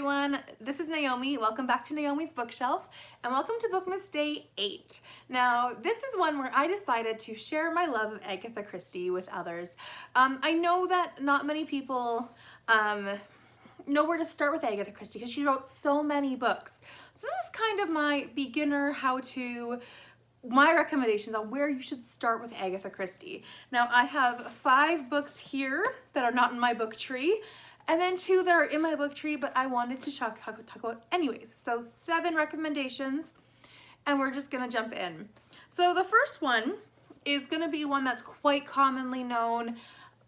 everyone, this is Naomi. Welcome back to Naomi's Bookshelf and welcome to Bookmas Day 8. Now this is one where I decided to share my love of Agatha Christie with others. I know that not many people know where to start with Agatha Christie because she wrote so many books. So this is kind of my beginner my recommendations on where you should start with Agatha Christie. Now I have 5 books here that are not in my book tree, and then 2 that are in my book tree, but I wanted to talk about anyways. So 7 recommendations, and we're just gonna jump in. So the first one is gonna be one that's quite commonly known.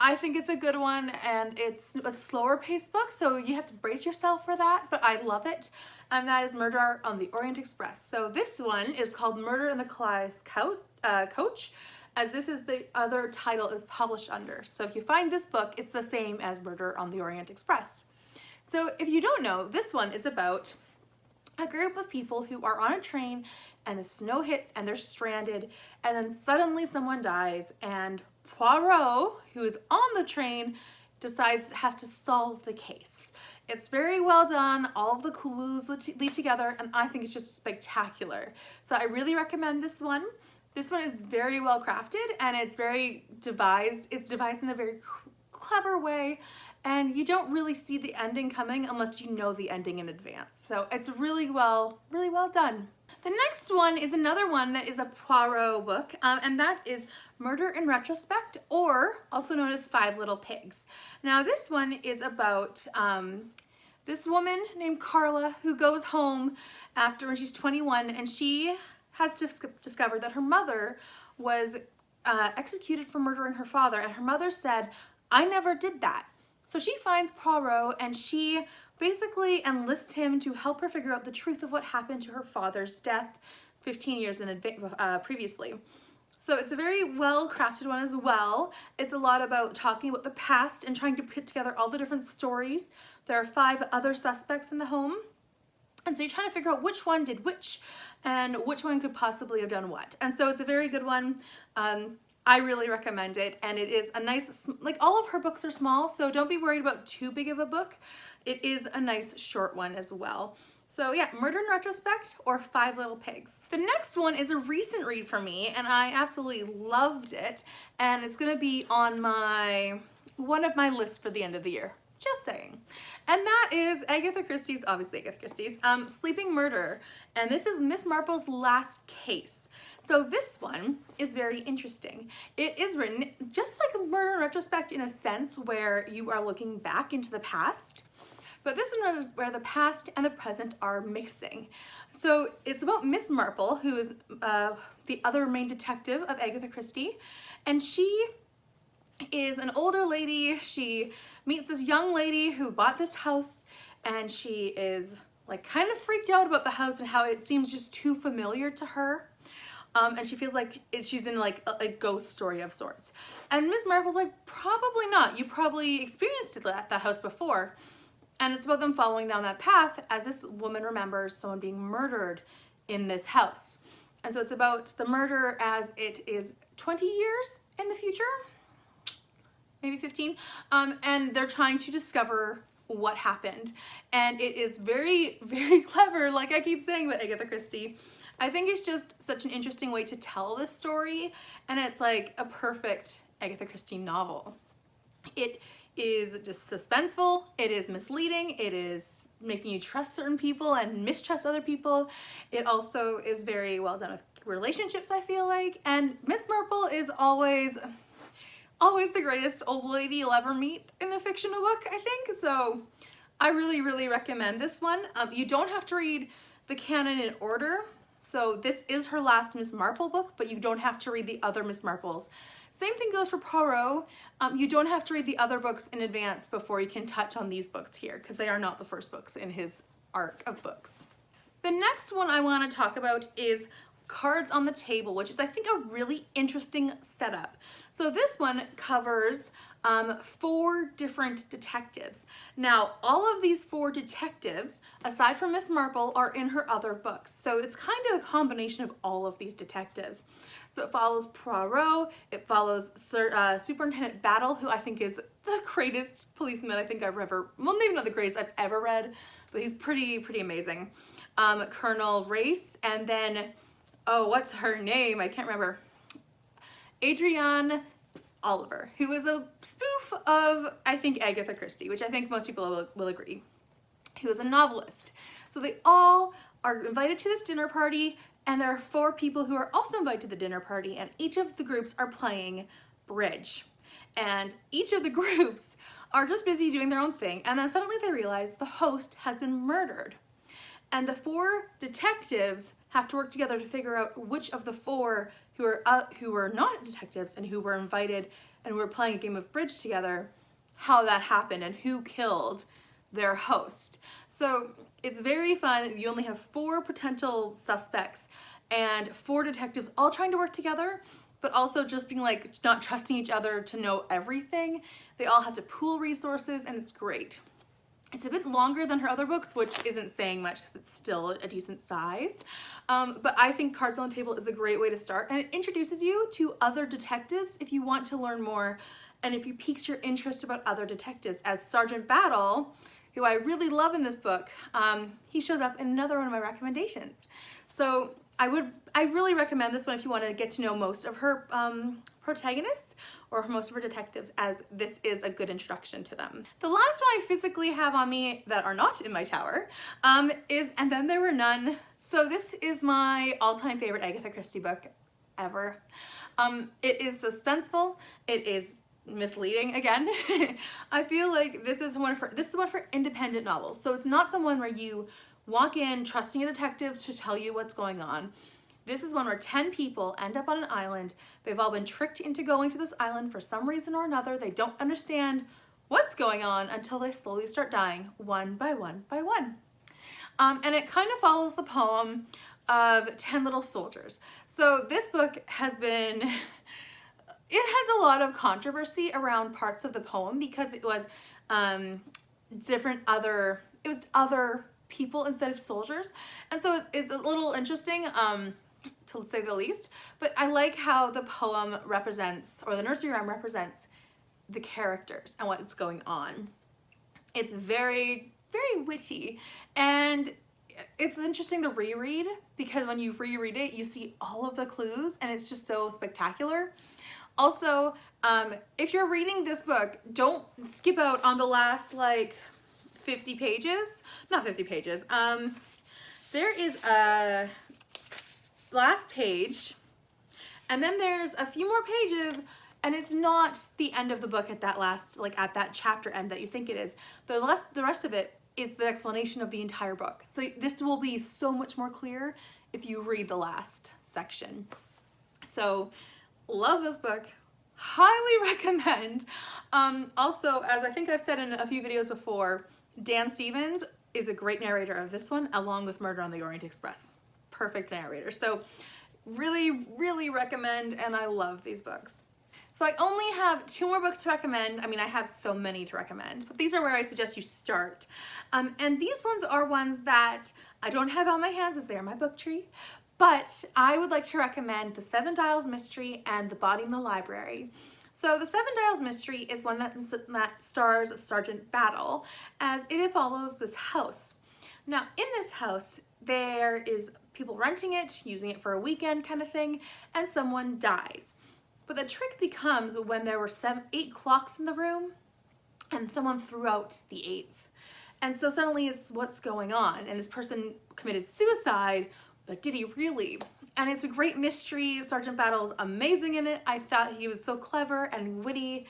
I think it's a good one, and it's a slower paced book, so you have to brace yourself for that, but I love it. And that is Murder on the Orient Express. So this one is called Murder in the Clyde's Coach, as this is the other title is published under. So if you find this book, it's the same as Murder on the Orient Express. So if you don't know, this one is about a group of people who are on a train and the snow hits and they're stranded, and then suddenly someone dies, and Poirot, who is on the train, has to solve the case. It's very well done. All of the clues lead together, and I think it's just spectacular. So I really recommend this one. This one is very well crafted, and it's very devised. It's devised in a very clever way, and you don't really see the ending coming unless you know the ending in advance. So it's really well done. The next one is another one that is a Poirot book, and that is Murder in Retrospect, or also known as 5 Little Pigs. Now this one is about this woman named Carla who goes home when she's 21, and she has discovered that her mother was executed for murdering her father, and her mother said, "I never did that." So she finds Poirot, and she basically enlists him to help her figure out the truth of what happened to her father's death 15 years previously. So it's a very well crafted one as well. It's a lot about talking about the past and trying to put together all the different stories. There are 5 other suspects in the home, and so you're trying to figure out which one did which and which one could possibly have done what. And so it's a very good one. I really recommend it, and it is a nice, like all of her books are small, so don't be worried about too big of a book. It is a nice short one as well. So yeah, Murder in Retrospect or 5 Little Pigs. The next one is a recent read for me, and I absolutely loved it, and it's gonna be on one of my lists for the end of the year. Just saying. And that is obviously Agatha Christie's, Sleeping Murder. And this is Miss Marple's last case. So this one is very interesting. It is written just like a Murder in Retrospect in a sense where you are looking back into the past. But this one is where the past and the present are mixing. So it's about Miss Marple, who is the other main detective of Agatha Christie. And she is an older lady. She meets this young lady who bought this house, and she is like kind of freaked out about the house and how it seems just too familiar to her. And she feels like she's in like a ghost story of sorts. And Miss Marple's like, probably not. You probably experienced that house before. And it's about them following down that path as this woman remembers someone being murdered in this house. And so it's about the murder as it is 20 years in the future, maybe 15, and they're trying to discover what happened. And it is very, very clever, like I keep saying about Agatha Christie. I think it's just such an interesting way to tell this story, and it's like a perfect Agatha Christie novel. It is just suspenseful, it is misleading, it is making you trust certain people and mistrust other people. It also is very well done with relationships, I feel like, and Miss Marple is always the greatest old lady you'll ever meet in a fictional book, I think. So I really, really recommend this one. You don't have to read the canon in order. So this is her last Miss Marple book, but you don't have to read the other Miss Marples. Same thing goes for Poirot. You don't have to read the other books in advance before you can touch on these books here, because they are not the first books in his arc of books. The next one I want to talk about is Cards on the Table, which is, I think, a really interesting setup. So this one covers 4 different detectives. Now, all of these 4 detectives, aside from Miss Marple, are in her other books. So it's kind of a combination of all of these detectives. So it follows Poirot, it follows Superintendent Battle, who I think is the greatest policeman I think I've ever, well, maybe not the greatest I've ever read, but he's pretty amazing. Colonel Race, and then, oh, what's her name? I can't remember. Adrienne Oliver, who is a spoof of, I think, Agatha Christie, which I think most people will agree. He was a novelist. So they all are invited to this dinner party, and there are 4 people who are also invited to the dinner party, and each of the groups are playing bridge. And each of the groups are just busy doing their own thing, and then suddenly they realize the host has been murdered. And the 4 detectives have to work together to figure out which of the 4 who are not detectives and who were invited and who were playing a game of bridge together, how that happened and who killed their host. So it's very fun. You only have 4 potential suspects and 4 detectives all trying to work together, but also just being like not trusting each other to know everything. They all have to pool resources, and it's great. It's a bit longer than her other books, which isn't saying much because it's still a decent size. But I think Cards on the Table is a great way to start, and it introduces you to other detectives if you want to learn more, and if you piques your interest about other detectives, as Sergeant Battle, who I really love in this book, he shows up in another one of my recommendations. So I really recommend this one if you want to get to know most of her protagonists or most of her detectives, as this is a good introduction to them. The last one I physically have on me that are not in my tower is And Then There Were None. So this is my all-time favorite Agatha Christie book ever. It is suspenseful. It is misleading again. I feel like this is one for independent novels. So it's not someone where you walk in trusting a detective to tell you what's going on. This is one where 10 people end up on an island. They've all been tricked into going to this island for some reason or another. They don't understand what's going on until they slowly start dying, one by one by one. And it kind of follows the poem of 10 Little Soldiers. So this book has been, it has a lot of controversy around parts of the poem because it was other people instead of soldiers. And so it's a little interesting, to say the least, but I like how the poem represents, or the nursery rhyme represents, the characters and what's going on. It's very, very witty, and it's interesting to reread because when you reread it, you see all of the clues, and it's just so spectacular. Also, if you're reading this book, don't skip out on the last, like, 50 pages. Not 50 pages. There is a last page, and then there's a few more pages, and it's not the end of the book at that last, like at that chapter end that you think it is. The rest of it is the explanation of the entire book. So this will be so much more clear if you read the last section. So love this book, highly recommend. Also, as I think I've said in a few videos before, Dan Stevens is a great narrator of this one, along with Murder on the Orient Express. Perfect narrator. So really, really recommend, and I love these books. So I only have 2 more books to recommend. I mean, I have so many to recommend, but these are where I suggest you start. And these ones are ones that I don't have on my hands as they are my book tree, but I would like to recommend The Seven Dials Mystery and The Body in the Library. So The Seven Dials Mystery is one that stars Sergeant Battle, as it follows this house. Now, in this house, there is people renting it, using it for a weekend kind of thing, and someone dies. But the trick becomes when there were 8 clocks in the room, and someone threw out the 8th. And so suddenly it's what's going on, and this person committed suicide, but did he really? And it's a great mystery. Sergeant Battle's amazing in it. I thought he was so clever and witty,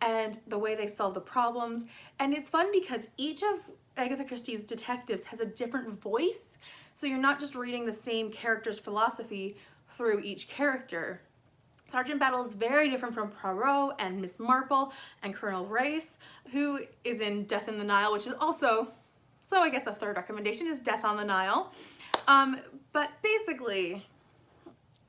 and the way they solve the problems. And it's fun because each of Agatha Christie's detectives has a different voice, so you're not just reading the same character's philosophy through each character. Sergeant Battle is very different from Poirot and Miss Marple and Colonel Race, who is in Death in the Nile, which is also, so I guess a third recommendation is Death on the Nile. But basically,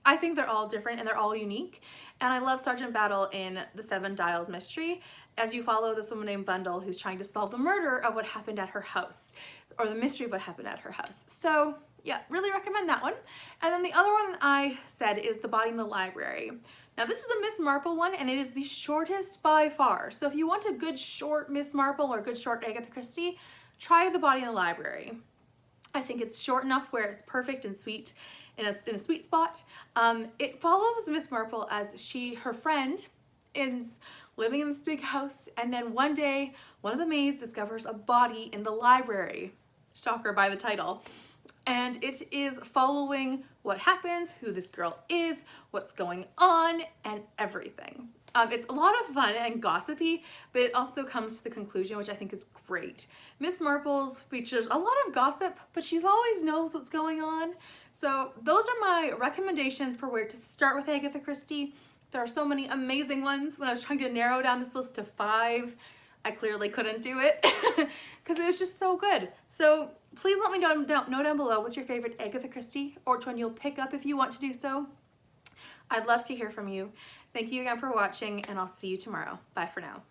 I think they're all different and they're all unique. And I love Sergeant Battle in the Seven Dials mystery as you follow this woman named Bundle who's trying to solve the murder of what happened at her house, or the mystery of what happened at her house. So yeah, really recommend that one. And then the other one I said is The Body in the Library. Now this is a Miss Marple one, and it is the shortest by far. So if you want a good short Miss Marple or a good short Agatha Christie, try The Body in the Library. I think it's short enough where it's perfect and sweet, in a sweet spot. It follows Miss Marple as her friend is living in this big house, and then one day one of the maids discovers a body in the library. Shocker by the title. And it is following what happens, who this girl is, what's going on, and everything. It's a lot of fun and gossipy, but it also comes to the conclusion, which I think is great. Miss Marples features a lot of gossip, but she always knows what's going on. So those are my recommendations for where to start with Agatha Christie. There are so many amazing ones. When I was trying to narrow down this list to 5, I clearly couldn't do it because it was just so good. So please let me know down below what's your favorite Agatha Christie, or which one you'll pick up if you want to do so. I'd love to hear from you. Thank you again for watching, and I'll see you tomorrow. Bye for now.